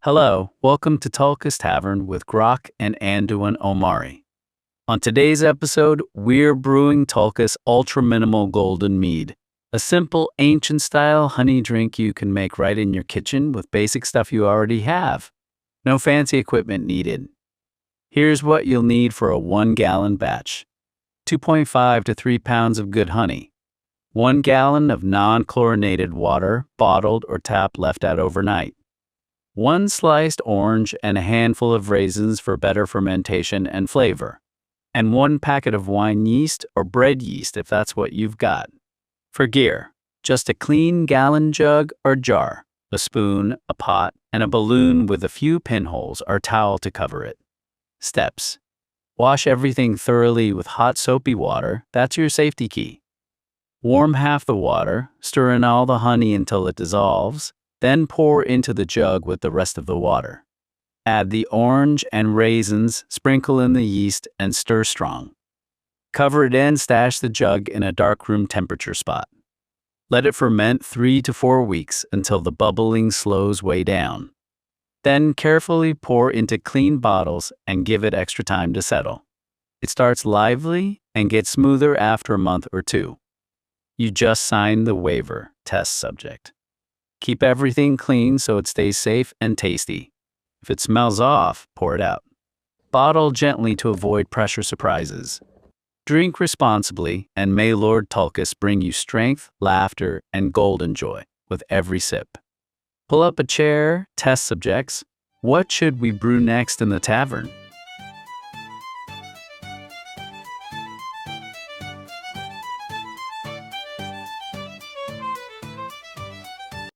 Hello, welcome to Tulkas Tavern with Grok and Anduin Omari. On today's episode, we're brewing Tulkas Ultra Minimal Golden Mead, a simple, ancient-style honey drink you can make right in your kitchen with basic stuff you already have. No fancy equipment needed. Here's what you'll need for a 1-gallon batch. 2.5 to 3 pounds of good honey. 1 gallon of non-chlorinated water, bottled or tapped left out overnight. 1 sliced orange and a handful of raisins for better fermentation and flavor. And 1 packet of wine yeast or bread yeast if that's what you've got. For gear, just a clean gallon jug or jar, a spoon, a pot, and a balloon with a few pinholes or towel to cover it. Steps: wash everything thoroughly with hot soapy water, that's your safety key. Warm half the water, stir in all the honey until it dissolves, then pour into the jug with the rest of the water. Add the orange and raisins, sprinkle in the yeast, and stir strong. Cover it and stash the jug in a dark room temperature spot. Let it ferment 3 to 4 weeks until the bubbling slows way down. Then carefully pour into clean bottles and give it extra time to settle. It starts lively and gets smoother after a month or 2. You just signed the waiver, test subject. Keep everything clean so it stays safe and tasty. If it smells off, pour it out. Bottle gently to avoid pressure surprises. Drink responsibly, and may Lord Tulkas bring you strength, laughter, and golden joy with every sip. Pull up a chair, test subjects. What should we brew next in the tavern?